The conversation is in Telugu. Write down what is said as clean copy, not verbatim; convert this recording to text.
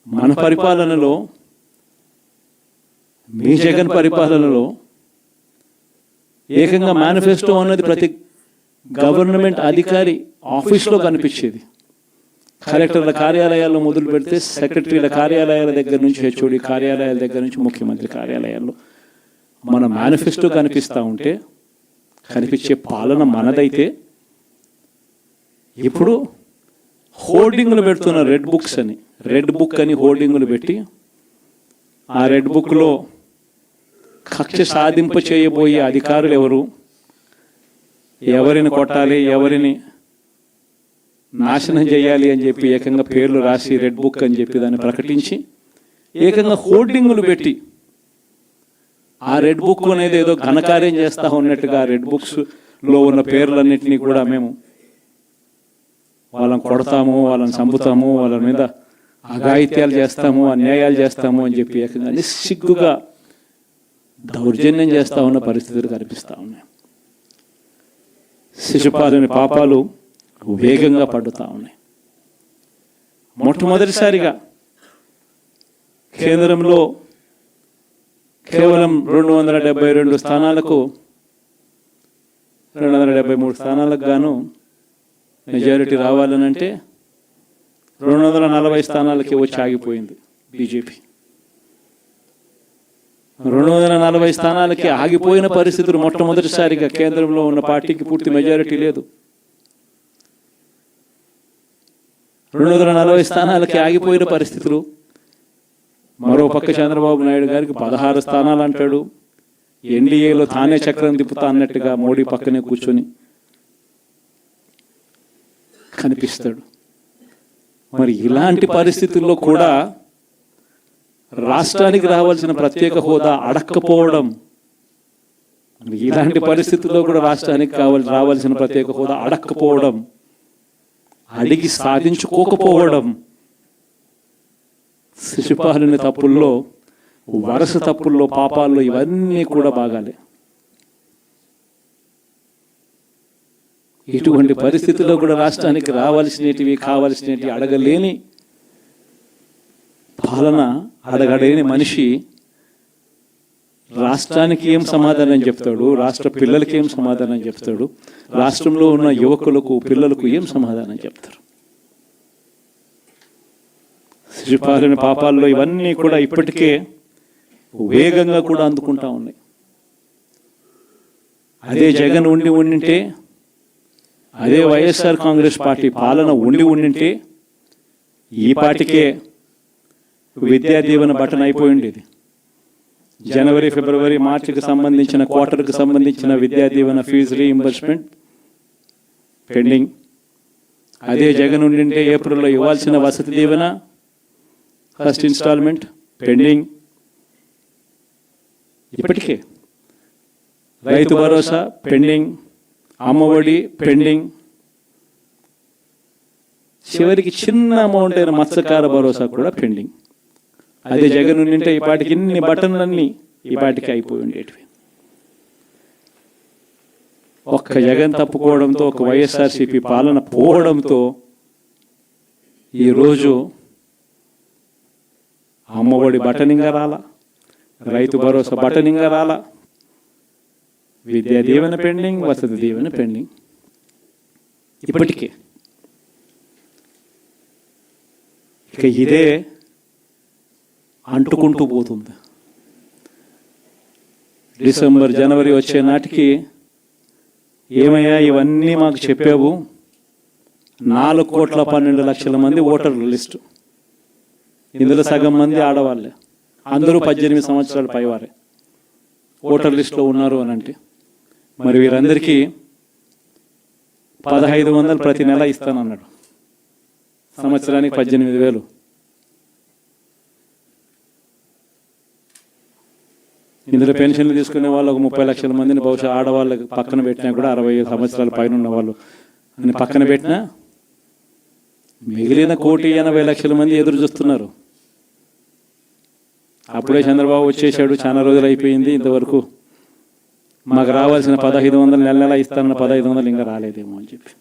మన పరిపాలనలో, మీ జగన్ పరిపాలనలో ఏకంగా మేనిఫెస్టో అన్నది ప్రతి గవర్నమెంట్ అధికారి ఆఫీస్లో కనిపించేది. కలెక్టర్ల కార్యాలయాల్లో మొదలు పెడితే సెక్రటరీల కార్యాలయాల దగ్గర నుంచి, హెచ్ఓడి కార్యాలయాల దగ్గర నుంచి ముఖ్యమంత్రి కార్యాలయాల్లో మన మేనిఫెస్టో కనిపిస్తూ ఉంటే, కనిపించే పాలన మనదైతే, ఇప్పుడు హోర్డింగ్లు పెడుతున్న రెడ్ బుక్స్ అని, రెడ్ బుక్ అని హోర్డింగ్లు పెట్టి ఆ రెడ్ బుక్లో కక్ష సాధింప చేయబోయే అధికారులు ఎవరు, ఎవరిని కొట్టాలి, ఎవరిని నాశనం చేయాలి అని చెప్పి ఏకంగా పేర్లు రాసి రెడ్ బుక్ అని చెప్పి దాన్ని ప్రకటించి ఏకంగా హోర్డింగులు పెట్టి ఆ రెడ్ బుక్ అనేది ఏదో ఘనకార్యం చేస్తూ ఉన్నట్టుగా రెడ్ బుక్స్లో ఉన్న పేర్లన్నింటినీ కూడా మేము వాళ్ళని కొడతాము, వాళ్ళని చంపుతాము, వాళ్ళ మీద అఘాయిత్యాలు చేస్తాము, అన్యాయాలు చేస్తాము అని చెప్పి ఏకంగా నిస్సిగ్గుగా దౌర్జన్యం చేస్తూ ఉన్న పరిస్థితులు కనిపిస్తూ ఉన్నాయి. శిశుపాలుని పాపాలు వేగంగా పడుతూ ఉన్నాయి. మొట్టమొదటిసారిగా కేంద్రంలో కేవలం 272 స్థానాలకు 273 స్థానాలకు గాను మెజారిటీ రావాలనంటే 240 స్థానాలకి వచ్చి ఆగిపోయింది బీజేపీ. 240 స్థానాలకి ఆగిపోయిన పరిస్థితులు మొట్టమొదటిసారిగా కేంద్రంలో ఉన్న పార్టీకి పూర్తి మెజారిటీ లేదు. 240 స్థానాలకి ఆగిపోయిన పరిస్థితులు. మరో పక్క చంద్రబాబు నాయుడు గారికి 16 స్థానాలు అంటాడు. ఎన్డీఏలో తానే చక్రం తిప్పుతా అన్నట్టుగా మోడీ పక్కనే కూర్చొని కనిపిస్తాడు. మరి ఇలాంటి పరిస్థితుల్లో కూడా రాష్ట్రానికి రావాల్సిన ప్రత్యేక హోదా అడక్కపోవడం, ఇలాంటి పరిస్థితుల్లో కూడా రాష్ట్రానికి రావాల్సిన ప్రత్యేక హోదా అడక్కపోవడం, అడిగి సాధించుకోకపోవడం, శిశుపాలుని తప్పుల్లో, వరుస తప్పుల్లో, పాపాల్లో ఇవన్నీ కూడా బాగాలే. ఇటువంటి పరిస్థితుల్లో కూడా రాష్ట్రానికి రావాల్సినవి, కావాల్సినవి అడగలేని పాలన, అడగలేని మనిషి రాష్ట్రానికి ఏం సమాధానం చెప్తాడు, రాష్ట్ర పిల్లలకి ఏం సమాధానం చెప్తాడు, రాష్ట్రంలో ఉన్న యువకులకు, పిల్లలకు ఏం సమాధానం చెప్తారు? శిశుపాలుని పాపాల్లో ఇవన్నీ కూడా ఇప్పటికే వేగంగా కూడా అందుకుంటా ఉన్నాయి. అదే జగన్ ఉండింటే, అదే వైఎస్ఆర్ కాంగ్రెస్ పార్టీ పాలన ఉండింటే ఈ పార్టీకే విద్యా దీవెన బటన్ అయిపోయి ఉండేది. జనవరి, ఫిబ్రవరి, మార్చికి సంబంధించిన క్వార్టర్కి సంబంధించిన Vidya Deevena fee reimbursement pending. అదే జగన్ ఉండింటే ఏప్రిల్లో ఇవ్వాల్సిన Vasathi Deevena first instalment pending. ఇప్పటికే రైతు భరోసా పెండింగ్, అమ్మఒడి పెండింగ్, చివరికి చిన్న అమౌంట్ అయిన మత్స్యకార భరోసా కూడా పెండింగ్. అదే జగన్ ఉండింటే ఈ పాటికి ఇన్ని బటన్లన్నీ ఈ పాటికి అయిపోయి ఉండేటివి. ఒక్క జగన్ తప్పుకోవడంతో, ఒక వైఎస్ఆర్సీపీ పాలన పోవడంతో ఈరోజు అమ్మఒడి బటనింగా రాలా, రైతు భరోసా బటనింగా రాలా, విద్యా దీవెన పెండింగ్, వసతి దీవెన పెండింగ్. ఇప్పటికే ఇక ఇదే అంటుకుంటూ పోతుంది. డిసెంబర్, జనవరి వచ్చే నాటికి ఏమయ్యా ఇవన్నీ మాకు చెప్పావు, 4,12,00,000 మంది ఓటర్ల లిస్టు, ఇందులో సగం మంది ఆడవాళ్ళే, అందరూ 18 సంవత్సరాల పైవారే ఓటర్ లిస్టులో ఉన్నారు అని అంటే, మరి వీరందరికీ 1,500 ప్రతి నెల ఇస్తానన్నాడు. సంవత్సరానికి 18,000. ఇందులో పెన్షన్లు తీసుకునే వాళ్ళు ఒక 30 లక్షల మందిని బహుశా ఆడవాళ్ళకి పక్కన పెట్టినా కూడా 60 సంవత్సరాల పైన ఉన్న వాళ్ళు అని పక్కన పెట్టినా మిగిలిన 1,80,00,000 మంది ఎదురు చూస్తున్నారు. అప్పుడే చంద్రబాబు వచ్చేసాడు, చాలా రోజులు అయిపోయింది, ఇంతవరకు మాకు రావాల్సిన 1,500 నెల నెల ఇస్తానన్న 1,500 ఇంకా రాలేదేమో అని చెప్పి